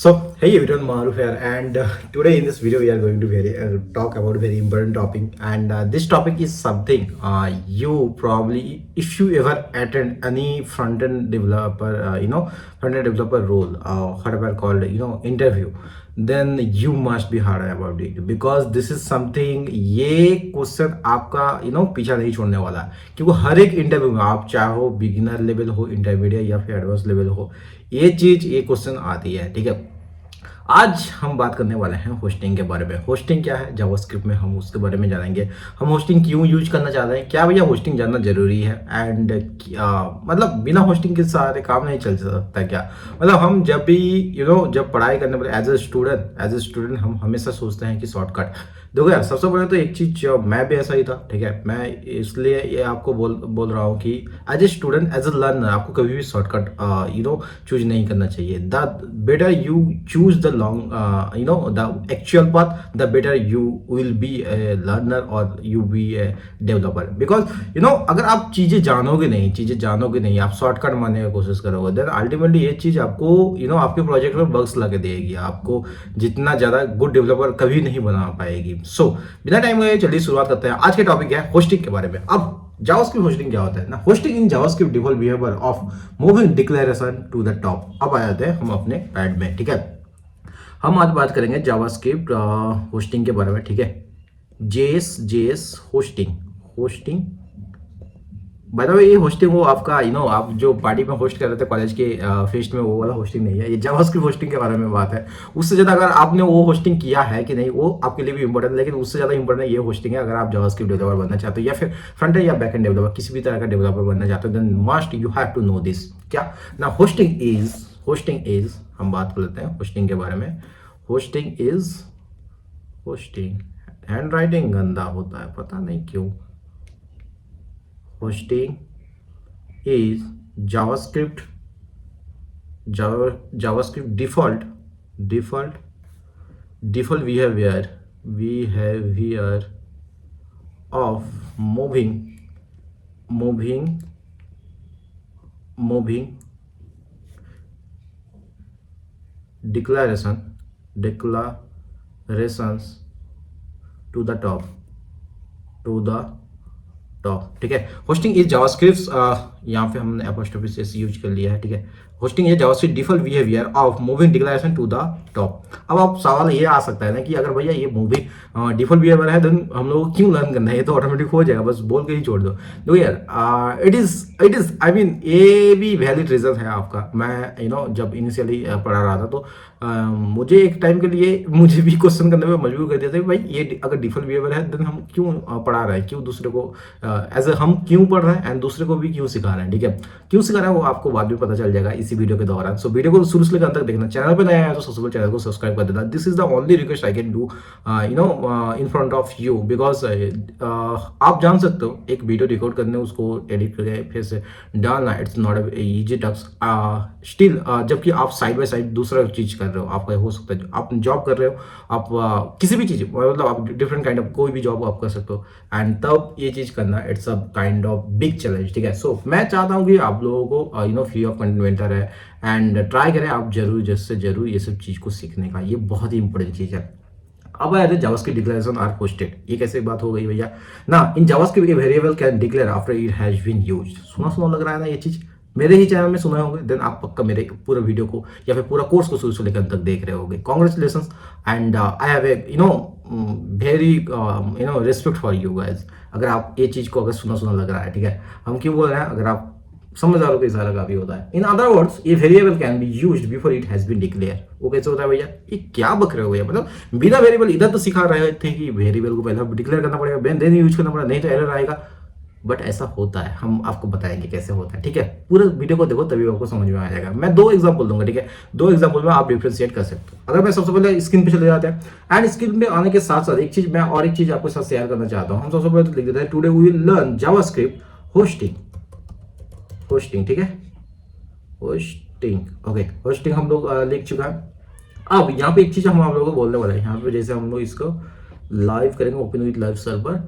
So, hey everyone, Maruf here, and today in this video we are going to talk about very important topic, and this topic is something you probably, if you ever attend any front-end developer, front-end developer role, whatever called, interview, then you must be hard about it because this is something ये question आपका पीछा नहीं छोड़ने वाला क्योंकि हर एक interview में आप चाहो बिगिनर लेवल हो इंटरमीडिएट या फिर एडवांस लेवल हो ये क्वेश्चन आती है। ठीक है, आज हम बात करने वाले हैं होस्टिंग के बारे में। होस्टिंग क्या है जावास्क्रिप्ट में, हम उसके बारे में जानेंगे। हम होस्टिंग क्यों यूज करना चाहते हैं, क्या भैया होस्टिंग जानना जरूरी है, एंड मतलब बिना होस्टिंग के सारे काम नहीं चल सकता क्या। मतलब हम जब भी जब पढ़ाई करने वाले एज ए स्टूडेंट हम हमेशा सोचते हैं कि शॉर्टकट। देखो यार, सबसे पहले तो एक चीज, मैं भी ऐसा ही था। ठीक है, मैं इसलिए ये आपको बोल रहा हूँ कि as a student, as a learner, आपको कभी भी शॉर्टकट चूज नहीं करना चाहिए। The better you choose the long the actual path, the better you will be a learner और you be a developer. Because अगर आप चीजें जानोगे नहीं, आप शॉर्टकट मारने की कोशिश करोगे, देन अल्टीमेटली ये चीज आपको आपके प्रोजेक्ट में बग्स लगा देगी, आपको जितना ज्यादा गुड डेवलपर कभी नहीं बना पाएगी। सो बिना टाइम गए चलिए शुरुआत करते हैं। आज के टॉपिक है होस्टिंग के बारे में। अब जावास्क्रिप्ट होस्टिंग क्या होता है ना। Hoisting in JavaScript default behaviour of moving declaration to the top. अब आ जाते हैं हम अपने पैड में। ठीक है, हम आज बात करेंगे जावास्क्रिप्ट होस्टिंग के बारे में। ठीक है, JS hosting by the way, ये होस्टिंग वो आपका आप जो पार्टी में होस्ट कर रहे थे कॉलेज के फेस्ट में, वो वाला होस्टिंग नहीं है। ये जावास्क्रिप्ट होस्टिंग के बारे में बात है। उससे ज़्यादा अगर आपने वो होस्टिंग किया है कि नहीं, वो आपके लिए भी इंपॉर्टेंट है, लेकिन उससे ज़्यादा इंपॉर्टेंट ये होस्टिंग है। अगर आप जावास्क्रिप्ट डेवलपर बनना चाहते हो या फिर फ्रंट एंड या बैक एंड डेवलपर, किसी भी तरह का डेवलपर बनना चाहते हो, then must you have to know this. क्या ना, होस्टिंग इज हम बात कर लेते हैं होस्टिंग के बारे में। होस्टिंग हैंड राइटिंग गंदा होता है, पता नहीं क्यों। Hosting is JavaScript default behavior of moving declarations to the top ठीक है। होस्टिंग इज जावास्क्रिप्ट, यहाँ पे हमने एपोस्ट्रोफी से यूज कर लिया है। ठीक है, hoisting is JavaScript default behaviour of moving declaration to the top. अब आप सवाल ये आ सकता है ना कि अगर भैया ये मूविंग डिफॉल्ट बिहेवियर है, देन हम लोग को क्यों लर्न करना है, ये तो ऑटोमेटिक हो जाएगा, बस बोल के ही छोड़ दो। देखो यार, इट इज आई मीन ये भी वैलिड रीजन है आपका। मैं जब इनिशियली पढ़ा रहा था तो मुझे एक टाइम के लिए मुझे भी क्वेश्चन करने में मजबूर कर दिया था कि भाई ये अगर डिफॉल्ट बिहेवियर है, देन हम क्यों पढ़ा रहे हैं, क्यों दूसरे को हम क्यों पढ़ रहे हैं एंड दूसरे को भी क्यों सिखा रहे हैं। ठीक है, क्यों सिखा रहे हैं वो आपको बाद में पता चल जाएगा इसी वीडियो के दौरान। सो वीडियो को शुरू से लेकर अंत तक देखना। चैनल पे नया है तो सबसे पहले चैनल को सब्सक्राइब कर देना। This is the only request I can do in front of you, because आप जान सकते हो एक वीडियो रिकॉर्ड करने, उसको एडिट करके फिर से डालना, it's not easy task still. जबकि आप साइड बाय साइड दूसरा चीज कर रहे हो, आपका हो सकता है आप जॉब कर रहे हो, आप किसी भी चीज, मतलब आप डिफरेंट काइंड ऑफ कोई भी जॉब आप कर सकते हो, एंड तब ये चीज करना it's a kind of big challenge. ठीक है, सो मैं चाहता हूँ कि आप लोगों को फ्री ऑफ इन्वेंटर है एंड ट्राई करें आप जरूर ये सब चीज को सीखने का। ये बहुत ही इंपॉर्टेंट चीज है। अब आया जावास्क्रिप्ट डिक्लेरेशन आर पोस्टेड। ये कैसे बात हो गई भैया ना। In JavaScript a variable can declare after it has been used. सुना लग रहा है ना ये चीज, मेरे ही चैनल में सुना होंगे, देन आप पक्का मेरे पूरा वीडियो को या फिर पूरा कोर्स को शुरू से लेकर तक देख रहे होंगे। Congratulation and I have a very respect for you guys. अगर आप ये चीज को अगर सुना लग रहा है, ठीक है, हम क्यों बोल रहे हैं, अगर आप समझदारों को इशारा काफी होता है। इन अदर वर्ड्स, ये variable can be used before it has been declare. वो कैसे होता है भैया, ये क्या बक रहे हो भैया, मतलब बिना वेरिएबल इधर तो सिखा रहे थे कि वेरिएबल को पहले डिक्लेयर करना पड़ेगा, देन यूज करना पड़ेगा, नहीं तो एरर आएगा। बट ऐसा होता है, हम आपको बताएंगे कैसे होता है। ठीक है, पूरा वीडियो को देखो तभी आपको समझ में आ जाएगा। मैं 2 एग्जांपल दूंगा। ठीक है, 2 एग्जांपल में आप डिफरेंशिएट कर सकते हो। अगर मैं सबसे पहले स्क्रीन पे चले जाते हैं, एंड स्क्रीन पे आने के साथ साथ एक चीज आपके साथ शेयर करना चाहता हूँ। हम सबसे पहले तो लिख देते हैं, today we will learn JavaScript hoisting. ठीक है, होस्टिंग ओके, होस्टिंग हम लोग लिख चुका है। अब यहाँ पे एक चीज हम आप लोगों को बोलने वाला है। यहाँ पे जैसे हम लोग इसको लाइव करेंगे, ओपन विद लाइव सर्वर,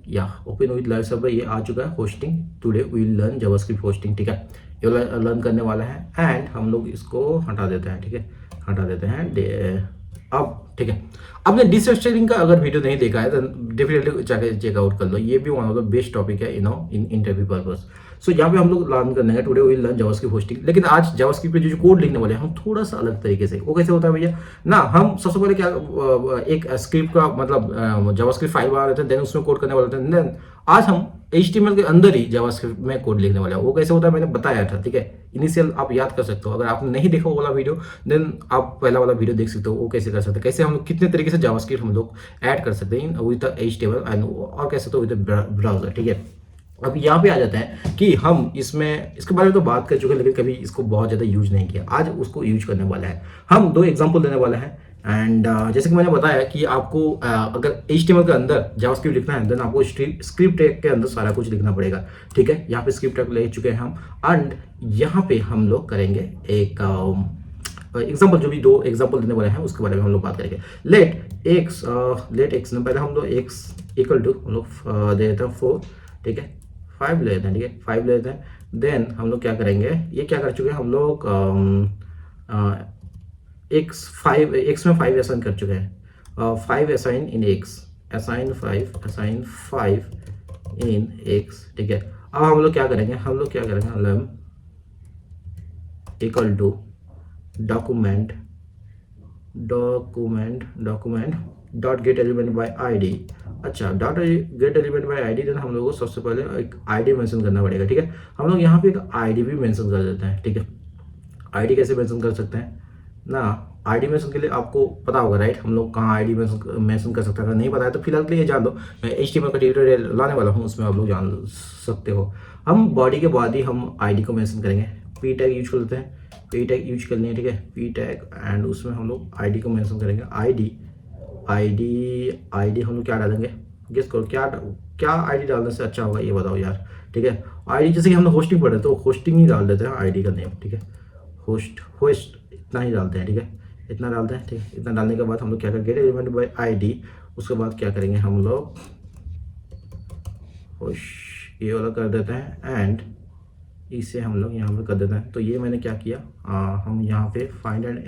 या ओपन विद लाइव सर्वर, ये आ चुका है hoisting. Today we will learn JavaScript hoisting. ठीक है, ये लर्न करने वाला है, एंड हम लोग इसको हटा देते हैं। ठीक है, हटा देते हैं अब ठीक है। आपने डिस्ट्रक्चरिंग का अगर वीडियो नहीं देखा है तो डेफिनेटली जाकर चेकआउट कर लो, ये भी one of the best topic है इन इंटरव्यू पर्पस। सो यहाँ पे हम लोग लर्न करने हैं, today we learn JavaScript hoisting. लेकिन आज जावास्क्रिप्ट पे जो कोड लिखने वाले हैं हम थोड़ा सा अलग तरीके से, वो कैसे होता है भैया ना, हम सबसे पहले क्या एक स्क्रिप्ट का मतलब जावास्क्रिप्ट फाइल बना लेते हैं, देन उसमें कोड करने वाले थे, देन आज हम HTML के अंदर ही जावास्क्रिप्ट में कोड लिखने वाले हैं। वो कैसे होता है मैंने बताया था, ठीक है। इनिशियल आप याद कर सकते हो, अगर आपने नहीं देखा वो वाला वीडियो देन आप पहला वाला वीडियो देख सकते हो, वो कैसे कर सकते हैं, कैसे हम लोग कितने तरीके से जावास्क्रिप्ट हम लोग ऐड कर सकते हैं विद HTML एंड और कैसे तो विद ब्राउजर, ठीक है। अब यहाँ पे आ जाते हैं कि हम इसके बारे में तो बात कर चुके हैं, लेकिन कभी इसको बहुत ज़्यादा यूज नहीं किया। आज उसको यूज करने वाला है, हम 2 एग्जांपल देने वाले हैं। एंड जैसे कि मैंने बताया कि आपको अगर HTML के अंदर जावास्क्रिप्ट लिखना है देन आपको स्क्रिप्ट टैग के अंदर सारा कुछ लिखना पड़ेगा, ठीक है। यहाँ पे स्क्रिप्ट टैग ले चुके हैं हम, एंड यहाँ पे हम लोग करेंगे एक एग्जाम्पल, जो भी 2 एग्जाम्पल देने वाले हैं उसके बारे में हम लोग बात करेंगे। लेट एक्स में पहले हम लोग एक्स इक्वल टू हम लोग दे देते हैं 4, ठीक है, 5 ले लेते हैं, ठीक है, 5 ले लेते हैं। देन हम लोग क्या करेंगे, ये क्या कर चुके हैं हम लोग एक्स में 5 असाइन कर चुके हैं, 5 assign in x, assign 5 in x, ठीक है। अब हम लोग क्या करेंगे लम equal to document dot get element by ID. अच्छा, dot get element by ID, then हम लोगों को सबसे पहले एक आईडी मेंशन करना पड़ेगा, ठीक है। हम लोग यहाँ पे एक आईडी भी मेंशन कर देते हैं, ठीक है। आईडी कैसे मेंशन कर सकते हैं ना, आईडी मेंशन के लिए आपको पता होगा राइट, हम लोग कहाँ आईडी मेंशन कर सकते हैं। अगर नहीं पता है तो फिलहाल के लिए जान दो, मैं HTML का ट्यूटोरियल लाने वाला हूँ, उसमें आप लोग जान सकते हो। हम बॉडी के बाद ही हम आईडी को मेंशन करेंगे, पी टैग यूज कर लेते हैं, पी टैग यूज कर लिए, ठीक है, पी टैग, एंड उसमें हम लोग आईडी को मेंशन करेंगे। आईडी हम लोग क्या डालेंगे, गेस करो क्या आईडी डालने से अच्छा होगा ये बताओ यार, ठीक है। आईडी जैसे कि हम लोग होस्टिंग पढ़े तो होस्टिंग ही डाल देते हैं आईडी का नेम, ठीक है, होस्ट इतना ही डालते हैं, ठीक है, इतना डालते हैं, ठीक है। इतना डालने के बाद हम लोग क्या करेंगे, गेट एलिमेंट बाय आईडी, उसके बाद क्या करेंगे हम लोग ये वाला कर देते हैं, एंड इसे हम लोग यहाँ पे कर देते हैं। तो ये मैंने क्या किया, हम यहाँ पे फाइंड एंड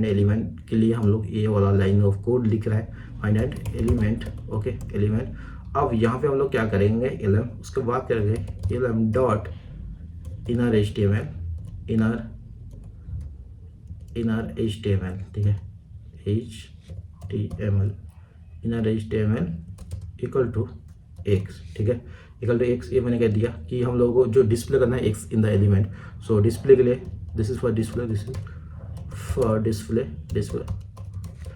एलिमेंट के लिए हम लोग ये वाला लाइन ऑफ कोड लिख रहा है, find and element, okay, element. अब यहाँ पे हम लोग क्या करेंगे एलएम, उसके बाद करेंगे elem dot inner HTML, inner HTML, ठीक है, HTML inner HTML equal to x, ठीक है, इक्वल टू एक्स। ये मैंने कह दिया कि हम लोगों को जो डिस्प्ले करना है x in the element, so display के लिए दिस इज फॉर डिस्प्ले।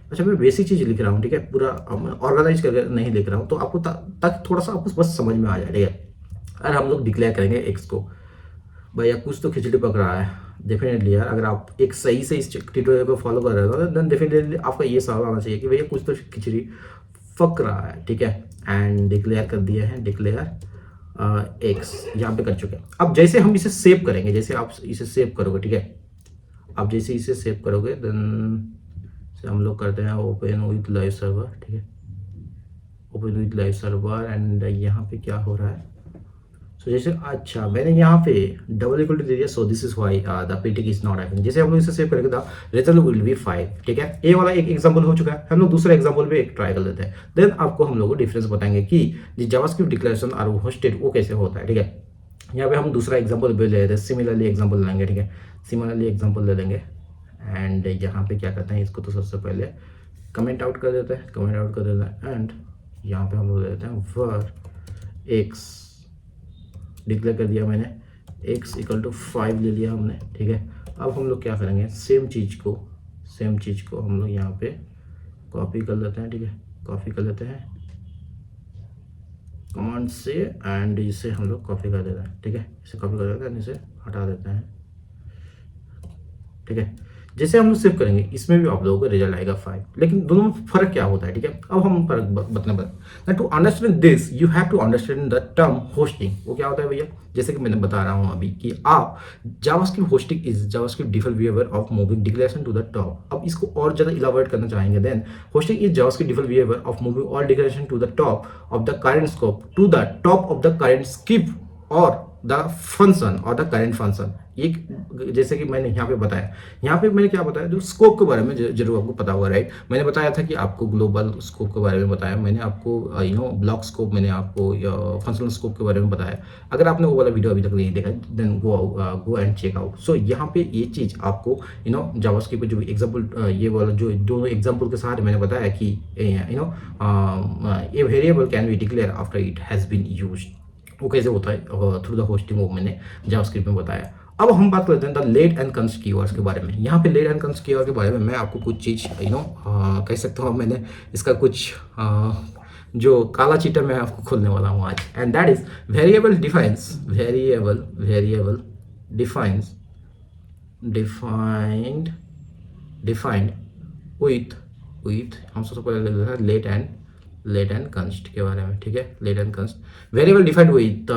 अच्छा, मैं बेसिक चीज़ लिख रहा हूँ, ठीक है, पूरा ऑर्गेनाइज करके नहीं लिख रहा हूँ, तो आपको ताकि थोड़ा सा आपको बस समझ में आ जाए, ठीक है। और हम लोग डिक्लेयर करेंगे एक्स को, भैया कुछ तो खिचड़ी पक रहा है डेफिनेटली यार। अगर आप एक सही से इस ट्यूटोरियल को फॉलो कर रहे हो देन डेफिनेटली आपका ये सवाल आना चाहिए कि भैया कुछ तो खिचड़ी पक रहा है, ठीक है। एंड डिक्लेयर कर दिया है, डिक्लेयर एक्स यहाँ पे कर चुके हैं। अब जैसे हम इसे सेव करेंगे, जैसे आप इसे सेव करोगे, ठीक है, आप जैसे इसे सेव करोगे देन से हम लोग करते हैं ओपन विथ लाइव सर्वर, ठीक है, open with live server. And यहाँ पे क्या हो रहा है, सो जैसे अच्छा मैंने यहाँ पे डबल इक्वल टू दे दिया, so this is why the ptag is not happening. जैसे हम लोग इसे सेव करेंगे द रिजल्ट विल बी 5, ठीक है। ये वाला एक एग्जांपल हो चुका है, हम लोग दूसरा एग्जांपल भी एक ट्राई कर लेते हैं, देन आपको हम लोग को डिफरेंस बताएंगे कि जो जावास्क्रिप्ट डिक्लेरेशन और होस्टेड वो कैसे होता है, ठीक है। यहाँ पे हम दूसरा एग्जांपल भी ले लेते हैं, सिमिलरली एग्जांपल लेंगे, ठीक है, सिमिलरली एग्जांपल ले लेंगे। एंड यहाँ पे क्या करते हैं, इसको तो सबसे पहले कमेंट आउट कर देते हैं, एंड यहाँ पे हम लोग ले लेते हैं वर एक्स, डिक्लेयर कर दिया मैंने, x इक्वल टू 5 ले लिया हमने, ठीक है। अब हम लोग क्या करेंगे, सेम चीज़ को हम लोग यहाँ पे कॉपी कर लेते हैं, ठीक है, कॉपी कर लेते हैं कमांड से, एंड इसे हम लोग कॉपी कर देते हैं, ठीक है, इसे कॉपी कर देते हैं, इसे हटा देते हैं, ठीक है। जैसे हम लोग सेव करेंगे इसमें भी आप लोगों को रिजल्ट आएगा 5, लेकिन दोनों में फर्क क्या होता है, ठीक है। अब हम फर्क बताना, to understand this you have to understand the term hoisting. वो क्या होता है भैया, जैसे कि मैंने बता रहा हूँ अभी कि आप JavaScript hoisting is JavaScript default behaviour of moving declaration to the top. अब इसको और ज़्यादा इलाबोरेट करना चाहेंगे, then hoisting is JavaScript default behaviour of moving all declaration to the top of the current scope to the top of the current script और the function और the current function. ये जैसे कि मैंने यहाँ पे बताया, यहाँ पे मैंने क्या बताया, जो स्कोप के बारे में जरूर आपको पता होगा, राइट। मैंने बताया था कि आपको ग्लोबल स्कोप के बारे में बताया, मैंने आपको ब्लॉक स्कोप, मैंने आपको फंक्शनल स्कोप के बारे में बताया। अगर आपने वो वाला वीडियो अभी तक नहीं देखा, then go and check out. So यहाँ पे ये चीज़ आपको जावास्क्रिप्ट पे जो एग्जाम्पल, ये वाला जो दोनों एग्जाम्पल के साथ मैंने बताया कि a variable can be declare after it has been used, वो कैसे होता है थ्रू द होस्टिंग, वो मैंने जावास्क्रिप्ट में बताया। अब हम बात करते हैं द लेट एंड कंस्ट कीवर्ड्स के बारे में। यहाँ पे लेट एंड कंस्ट कीवर्ड के बारे में मैं आपको कुछ चीज़ कह सकता हूँ, मैंने इसका कुछ जो काला चीटर मैं आपको खोलने वाला हूँ आज, and that is variable defines, variable defines defined with हम सबसे पहले ले लेते हैं लेट एंड कंस्ट के बारे में, ठीक है। Let and const, variable defined with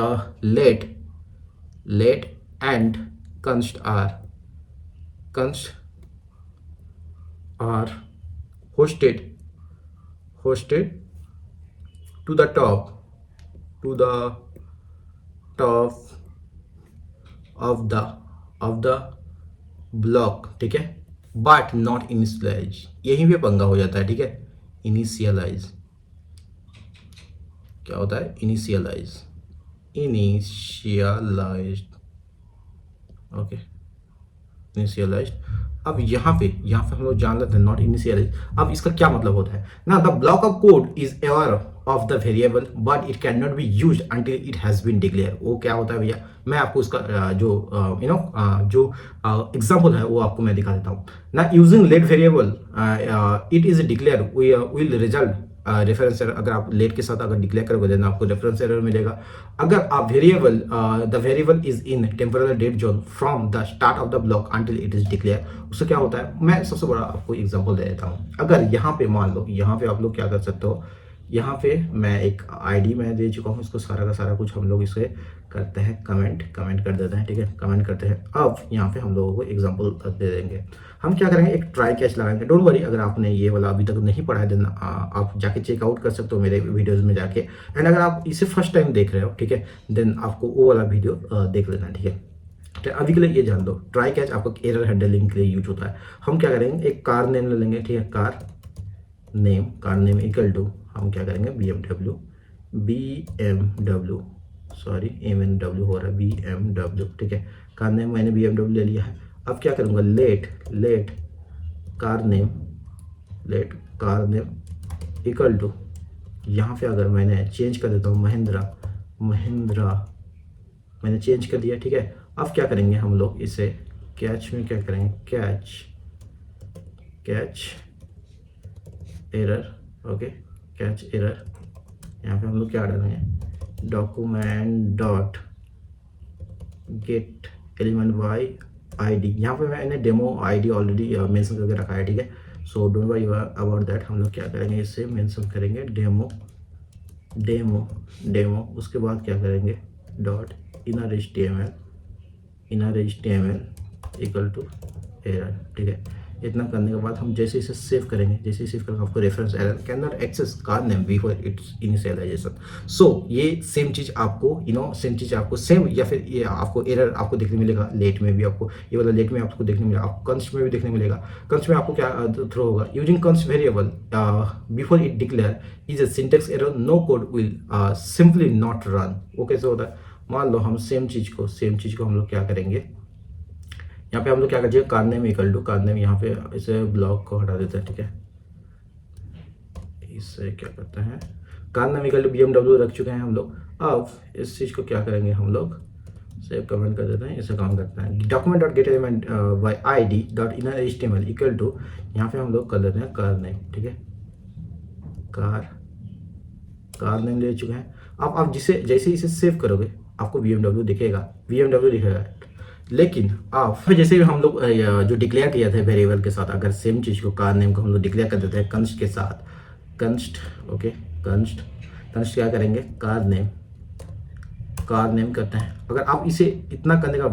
let and const are hosted to the top of the block, ठीक है, बट नॉट इनिशियलाइज। यहीं पे पंगा हो जाता है, ठीक है। इनिशियलाइज क्या होता है? Initialise, okay, initialise. अब यहाँ पे हम लोग जान लेते हैं नॉट इनिशियलाइज। अब इसका क्या मतलब होता है ना, the block of code is aware of the variable but it can not be used until it has been declare. वो क्या होता है भैया, मैं आपको उसका जो एग्जांपल है वो आपको मैं दिखा देता हूँ ना। Using let variable it is declare will result reference error. अगर आप लेट के साथ अगर डिक्लेयर करोगे देन आपको रेफरेंस एरर मिलेगा। अगर आप the variable is in temporal dead zone from the start of the block until it is declare, उससे क्या होता है, मैं सबसे बड़ा आपको एग्जांपल दे देता हूँ। अगर यहाँ पे मान लो, यहाँ पे आप लोग क्या कर सकते हो, यहाँ पे मैं एक आईडी मैं दे चुका हूँ, इसको सारा का सारा कुछ हम लोग इसे करते हैं कमेंट कर देते हैं, ठीक है, कमेंट करते हैं। अब यहाँ पे हम लोगों को एग्जांपल दे देंगे। हम क्या करेंगे, एक ट्राई कैच लगाएंगे। डोंट वरी, अगर आपने ये वाला अभी तक नहीं पढ़ा है देन आप जाके चेकआउट कर सकते हो मेरे वीडियोज़ में जाके। एंड अगर आप इसे फर्स्ट टाइम देख रहे हो, ठीक है, देन आपको वो वाला वीडियो देख लेना, ठीक है। तो अभी के लिए ये जान दो, ट्राई कैच आपको एरर हैंडलिंग के लिए यूज होता है। हम क्या करेंगे, एक कार नेम ले लेंगे, ठीक है, कार नेम इक्वल टू, हम क्या करेंगे, BMW MNW हो रहा है, BMW, ठीक है। कार नेम मैंने BMW ले लिया है। अब क्या करूँगा, let car name equal to, यहाँ पे अगर मैंने चेंज कर देता हूँ महिंद्रा मैंने चेंज कर दिया, ठीक है। अब क्या करेंगे हम लोग, इसे कैच में क्या करेंगे, catch error, okay, catch error. यहाँ पे हम लोग क्या डालेंगे, document dot get element by ID। यहाँ पे मैंने डेमो ID ऑलरेडी मेंशन करके रखा है, ठीक है। So don't worry about that. हम लोग क्या करेंगे, इसे मेंशन करेंगे डेमो। उसके बाद क्या करेंगे, dot inner HTML equal to error, ठीक है। इतना करने के बाद हम जैसे इसे सेव करेंगे, आपको reference error can not access car name before its initialisation. So ये सेम चीज़ आपको सेम या फिर ये आपको एरर आपको देखने मिलेगा लेट में भी, आपको ये वाला लेट में आपको देखने मिलेगा, आपको कंस्ट में भी देखने मिलेगा। कंस्ट में आपको क्या थ्रो होगा, using const variable before it declare is a syntax error, no code will simply not run. वो कैसे होता है, मान लो हम सेम चीज़ को हम लोग क्या करेंगे, यहाँ पे हम लोग क्या करेंगे, car name equal to car name, यहाँ पे इसे ब्लॉक को हटा देते हैं, ठीक है। इससे क्या करते हैं, car name equal to BMW रख चुके हैं हम लोग। अब इस चीज़ को क्या करेंगे, हम लोग सेव कमेंट कर देते हैं, इसे काम करते हैं document dot get element by ID dot inner HTML equal to, यहाँ पे हम लोग कर देते हैं कार नेम, ठीक है। कार नेम ले चुके हैं। अब आप जैसे इसे सेव करोगे आपको BMW दिखेगा, लेकिन आप जैसे भी हम लोग जो डिक्लेयर किया था वेरिएबल के साथ, अगर सेम चीज़ को कार नेम को हम लोग डिक्लेयर कर देते हैं कंस्ट के साथ, ओके, कंस्ट क्या करेंगे, कार नेम करते हैं। अगर आप इसे इतना करने के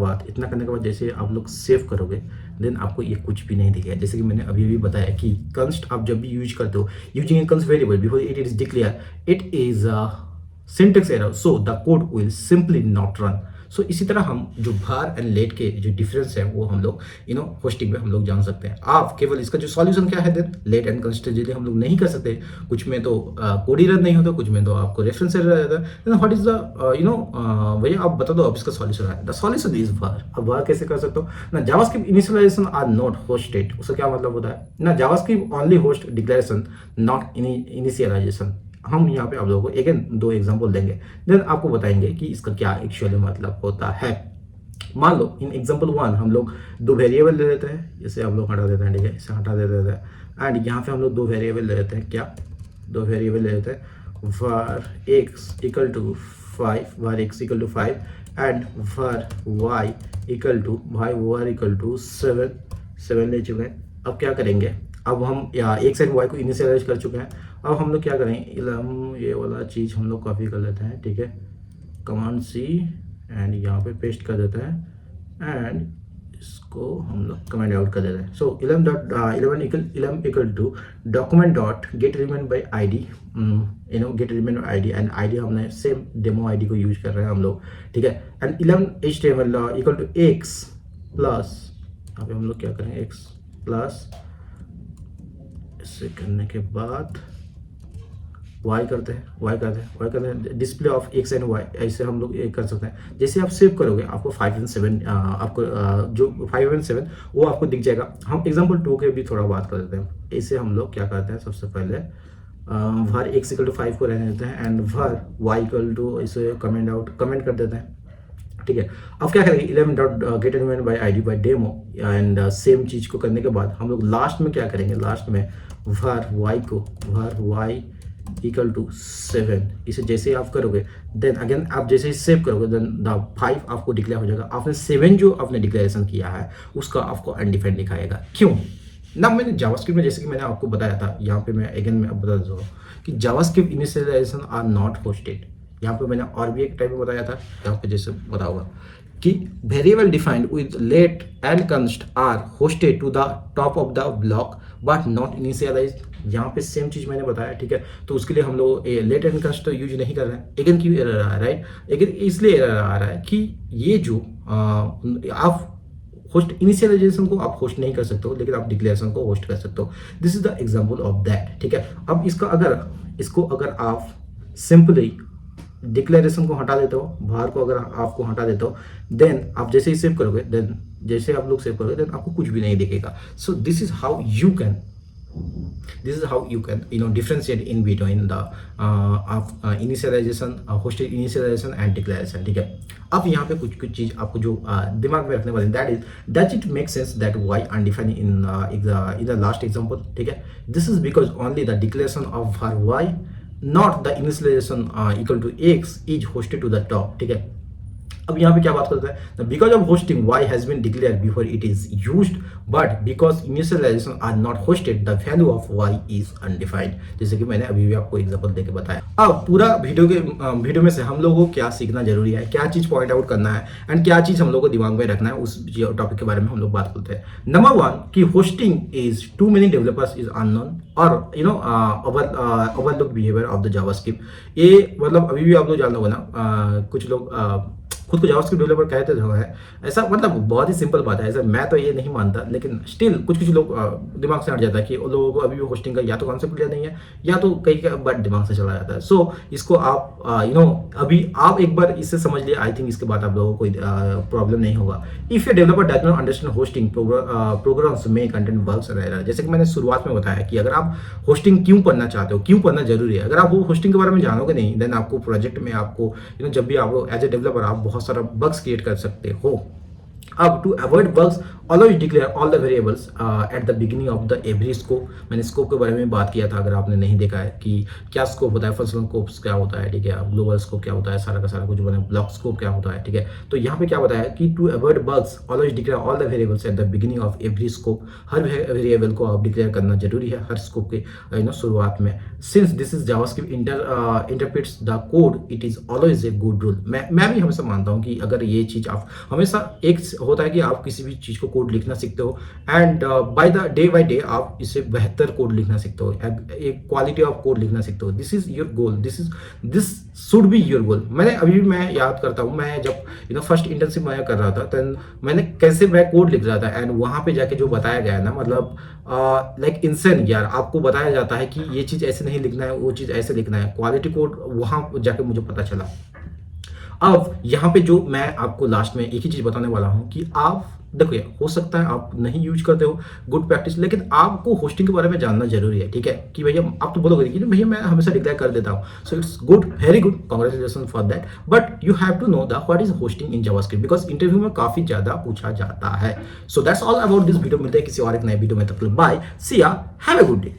बाद जैसे आप लोग सेव करोगे देन आपको ये कुछ भी नहीं दिखेगा। जैसे कि मैंने अभी बताया कि कंस्ट आप जब भी यूज करते हो, using a const variable before it is declare, it is syntax error, so the code will simply not run. So इसी तरह हम जो var एंड लेट के जो डिफरेंस है वो हम लोग होस्टिंग में हम लोग जान सकते हैं। आप केवल इसका जो सॉल्यूशन क्या है, देन लेट एंड कंसिस्टेंटली हम लोग नहीं कर सकते, कुछ में तो कोड ही रन नहीं होता, कुछ में तो आपको रेफरेंस एरर आ जाता है। देन व्हाट इज द भैया आप बता दो अब इसका सॉल्यूशन है। The solution is var। अब var कैसे कर सकते हो ना, JavaScript initialisation are not hoisted. उसका क्या मतलब होता है ना, JavaScript only hoist declaration not initialisation. हम यहाँ पे आप लोगों को अगेन 2 एग्जांपल देंगे, देन आपको बताएंगे कि इसका क्या एक्चुअली मतलब होता है। मान लो इन एग्जांपल 1 हम लोग 2 वेरिएबल ले लेते हैं, इसे हम लोग हटा देते हैं, ठीक है, इसे हटा देते हैं। एंड यहाँ पे हम लोग 2 वेरिएबल ले लेते हैं, क्या 2 वेरिएबल ले लेते हैं, var x equal to 5, var x equal to 5 and var y equal to var equal to 7 ले चुके हैं। अब क्या करेंगे, अब हम x एंड y को इनिशियलाइज कर चुके हैं। अब हम लोग क्या करेंगे, हम ये वाला चीज़ हम लोग कॉपी कर लेते हैं, ठीक है, कमांड C एंड यहाँ पे पेस्ट कर देते हैं एंड इसको हम लोग कमेंट आउट कर देते हैं। So 11 equal to document dot get element by ID, get element by ID and ID हमने सेम डेमो ID को यूज कर रहे हैं हम लोग, ठीक है। And 11 HTML equal to x plus, यहाँ पे हम लोग क्या करेंगे, x प्लस, इससे करने के बाद y करते हैं display of x and y, ऐसे हम लोग ये कर सकते हैं। जैसे आप सेव करोगे आपको 5 एंड 7 आपको जो 5 एंड 7 वो आपको दिख जाएगा। हम एग्जांपल 2 के भी थोड़ा बात कर देते हैं। इसे हम लोग क्या करते हैं, सबसे पहले var x इक्वल टू 5 को रहने देते हैं and var y equal to, इसे कमेंट कर देते हैं, ठीक है। अब क्या करेंगे, 11 dot get element by ID by demo and same चीज़ को करने के बाद हम लोग लास्ट में क्या करेंगे, लास्ट में var y इक्वल टू 7, इसे जैसे आप करोगे देन अगेन आप जैसे ही सेव करोगे देन द 5 आपको डिक्लेयर हो जाएगा। आपने 7 जो आपने डिक्लेरेशन किया है उसका आपको अनडिफाइंड दिखाएगा। क्यों ना, मैंने जावास्क्रिप्ट में जैसे कि मैंने आपको बताया था, यहाँ पे मैं अगेन मैं बता देता हूँ कि JavaScript initialisation are not hoisted. यहाँ पे मैंने और भी एक टाइप में बताया था, यहाँ पे जैसे बताऊंगा कि variable defined with let and const are hosted to the top of the block but not initialised. यहाँ पे सेम चीज मैंने बताया, ठीक है। तो उसके लिए हम लोग लेट एंड कंस्ट तो यूज नहीं कर रहे हैं। अगेन क्यों एरर आ रहा है, राइट, अगेन इसलिए एरर आ रहा है कि ये जो आप होस्ट इनिशियलाइजेशन को आप होस्ट नहीं कर सकते हो, लेकिन आप डिक्लेरेशन को होस्ट कर सकते हो। This is the example of that, ठीक है। अब इसको अगर आप सिंपली डिक्लेरेशन को हटा देते हो, var को अगर आपको हटा देते हो, देन आप जैसे ही सेव करोगे, देन जैसे आप लोग सेव करोगे देन आपको कुछ भी नहीं दिखेगा। So this is how you can differentiate in between the initialization, hosted initialization and declaration, ठीक है। अब यहाँ पे कुछ चीज आपको जो दिमाग में रखने वाले, that it makes sense that y undefined in the last example, ठीक है। This is because only the declaration of var y not the initialization equal to x is hosted to the top, ठीक है। अब यहाँ पे क्या बात करते हैं, because of hoisting y has been declare before it is used but because initialisation are not hoisted the value of y is undefined, जैसे कि मैंने अभी भी आपको एग्जांपल देके बताया। अब पूरा वीडियो में से हम लोगों को क्या सीखना जरूरी है, क्या चीज पॉइंट आउट करना है एंड क्या चीज हम लोग को दिमाग में रखना है, उस टॉपिक के बारे में हम लोग बात करते हैं। नंबर 1 कि hosting is to many developers is unknown और overlook behaviour of the JavaScript. ये मतलब अभी भी आप लोग जान लोगे ना, कुछ लोग खुद को जावास्क्रिप्ट डेवलपर कहते हैं, ऐसा मतलब बहुत ही सिंपल बात है। ऐसा मैं तो ये नहीं मानता, लेकिन स्टिल कुछ लोग दिमाग से हट जाता है कि उन लोगों को अभी भी होस्टिंग का या तो कॉन्सेप्ट क्लियर नहीं है या तो कई का बट दिमाग से चला जाता है। सो इसको आप अभी आप एक बार इससे समझ लिया, आई थिंक इसके बाद आप लोगों को कोई प्रॉब्लम नहीं होगा। If a developer does not understand hoisting programs में कंटेंट बग्स एरर, जैसे कि मैंने शुरुआत में बताया कि अगर आप होस्टिंग क्यों पढ़ना चाहते हो, क्यों पढ़ना जरूरी है, अगर आप वो होस्टिंग के बारे में जानोगे नहीं देन आपको प्रोजेक्ट में आपको जब भी आप एज ए डेवलपर आप बहुत सारा बग्स क्रिएट कर सकते हो। अब to avoid bugs always declare all the variables at the beginning of the every scope. मैंने स्कोप के बारे में बात किया था, अगर आपने नहीं देखा है कि क्या स्कोप होता है, फंक्शनल स्कोप क्या होता है, ठीक है, ग्लोबल स्कोप क्या होता है, सारा का सारा कुछ बने, ब्लॉक स्कोप क्या होता है, ठीक है। तो यहाँ पे क्या बताया कि to avoid bugs always declare all the variables at the beginning of every scope. हर वेरिएबल को आप डिक्लेयर करना जरूरी है हर स्कोप के शुरुआत में। Since this is JavaScript interprets the code, it is always a good rule. मैं भी हमेशा मानता हूँ कि अगर ये चीज आप हमेशा एक होता है कि आप किसी भी चीज को कोड लिखना सीखते हो, and by the day by day आप इससे बेहतर कोड लिखना सीखते हो, एक क्वालिटी ऑफ कोड लिखना सीखते हो। This is your goal, this should be your goal. मैं याद करता हूँ, मैं जब फर्स्ट इंटर्नशिप मैं कर रहा था, तो मैंने कैसे मैं कोड लिख रहा था, एंड वहाँ पे जाके जो बताया गया है ना, मतलब लाइक इंसेंट यार, आपको बताया जाता है कि ये चीज़ ऐसे नहीं लिखना है, वो चीज़ ऐसे लिखना है, क्वालिटी कोड वहाँ जाके मुझे पता चला। अब यहाँ पे जो मैं आपको लास्ट में एक ही चीज़ बताने वाला हूँ कि आप देखिए, हो सकता है आप नहीं यूज करते हो गुड प्रैक्टिस, लेकिन आपको होस्टिंग के बारे में जानना जरूरी है, ठीक है। कि भैया आप तो बोलोगे कि भैया मैं हमेशा डिक्लेयर कर देता हूँ, so it's good, very good, congratulation for that, but you have to know the what is hoisting in JavaScript, because interview में काफी ज्यादा पूछा जाता है। So that's all about this video. मिलते हैं किसी और एक नए वीडियो में, तब तक बाय, सी या, हैव अ गुड डे।